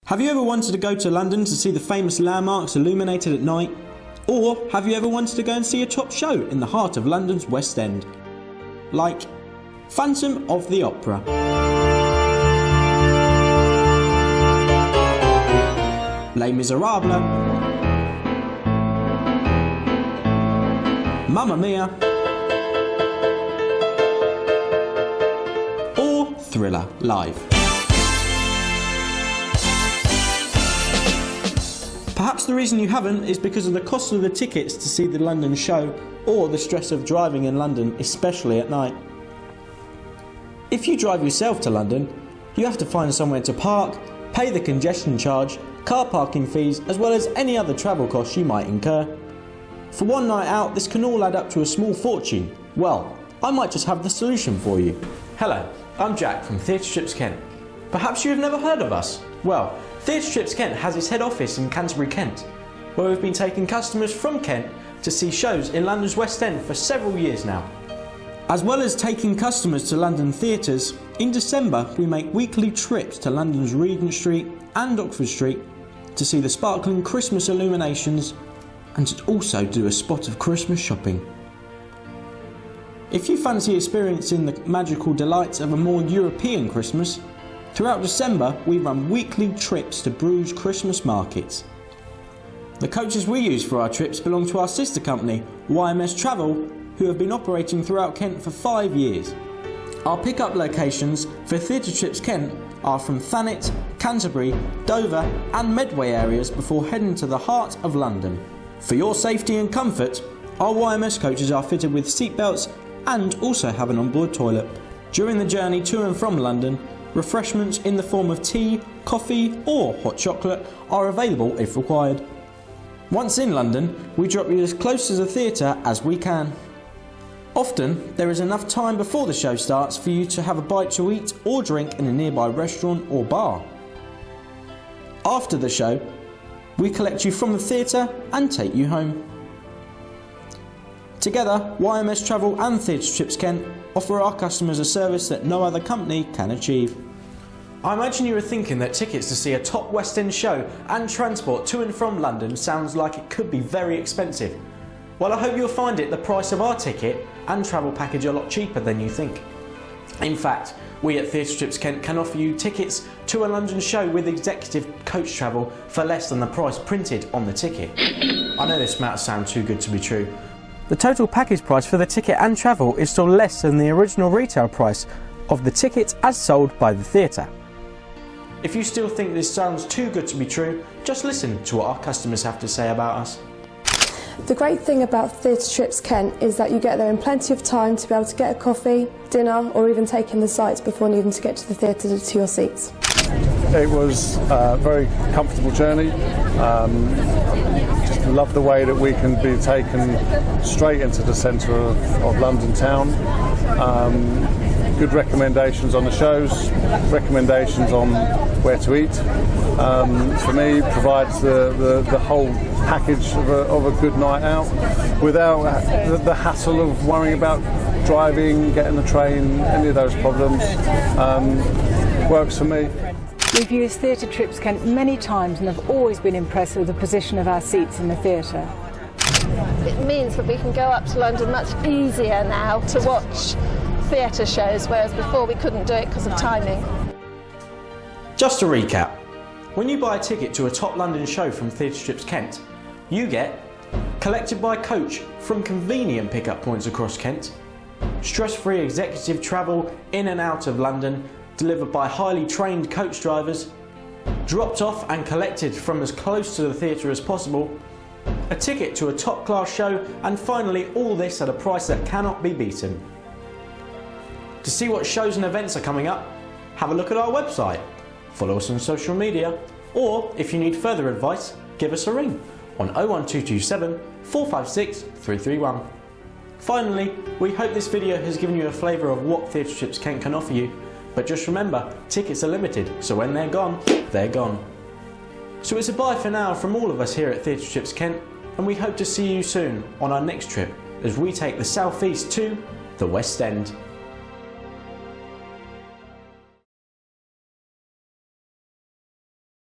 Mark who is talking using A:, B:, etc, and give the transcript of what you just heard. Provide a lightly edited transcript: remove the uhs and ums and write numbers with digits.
A: Have you ever wanted to go to London to see the famous landmarks illuminated at night? Or have you ever wanted to go and see a top show in the heart of London's West End? Like Phantom of the Opera. Les Miserables. Mamma Mia. Or Thriller Live. Perhaps the reason you haven't is because of the cost of the tickets to see the London show or the stress of driving in London, especially at night. If you drive yourself to London, you have to find somewhere to park, pay the congestion charge, car parking fees, as well as any other travel costs you might incur. For one night out, this can all add up to a small fortune. Well, I might just have the solution for you. Hello, I'm Jack from Theatre Strips Kent. Perhaps you have never heard of us? Well, Theatre Strips Kent has its head office in Canterbury, Kent, where we've been taking customers from Kent to see shows in London's West End for several years now. As well as taking customers to London theatres, in December we make weekly trips to London's Regent Street and Oxford Street to see the sparkling Christmas illuminations and to also do a spot of Christmas shopping. If you fancy experiencing the magical delights of a more European Christmas, throughout December we run weekly trips to Bruges Christmas markets. The coaches we use for our trips belong to our sister company, YMS Travel, who have been operating throughout Kent for 5 years. Our pick-up locations for Theatre Strips Kent are from Thanet, Canterbury, Dover and Medway areas before heading to the heart of London. For your safety and comfort, our YMS coaches are fitted with seat belts and also have an onboard toilet. During the journey to and from London, refreshments in the form of tea, coffee or hot chocolate are available if required. Once in London, we drop you as close to the theatre as we can. Often, there is enough time before the show starts for you to have a bite to eat or drink in a nearby restaurant or bar. After the show, we collect you from the theatre and take you home. Together, YMS Travel and Theatre Strips Kent offer our customers a service that no other company can achieve. I imagine you are thinking that tickets to see a top West End show and transport to and from London sounds like it could be very expensive. Well, I hope you'll find it the price of our ticket and travel package a lot cheaper than you think. In fact, we at Theatre Strips Kent can offer you tickets to a London show with executive coach travel for less than the price printed on the ticket. I know this might sound too good to be true. The total package price for the ticket and travel is still less than the original retail price of the ticket as sold by the theatre. If you still think this sounds too good to be true, just listen to what our customers have to say about us.
B: The great thing about Theatre Strips Kent is that you get there in plenty of time to be able to get a coffee, dinner or even take in the sights before needing to get to the theatre to your seats.
C: It was a very comfortable journey. Just love the way that we can be taken straight into the centre of London town. Good recommendations on the shows, recommendations on where to eat. For me, provides the whole package of a good night out without the hassle of worrying about driving, getting the train, any of those problems. Works for me.
D: We've used Theatre Strips Kent many times and have always been impressed with the position of our seats in the theatre.
E: It means that we can go up to London much easier now to watch theatre shows, whereas before we couldn't do it because of timing.
A: Just to recap, when you buy a ticket to a top London show from Theatre Strips Kent, you get collected by coach from convenient pick-up points across Kent, stress-free executive travel in and out of London delivered by highly trained coach drivers, dropped off and collected from as close to the theatre as possible, a ticket to a top-class show, and finally all this at a price that cannot be beaten. To see what shows and events are coming up, have a look at our website, follow us on social media, or if you need further advice, give us a ring on 01227 456 331. Finally, we hope this video has given you a flavour of what Theatre Strips Kent can offer you, but just remember, tickets are limited, so when they're gone, they're gone. So it's a bye for now from all of us here at Theatre Strips Kent, and we hope to see you soon on our next trip as we take the South East to the West End.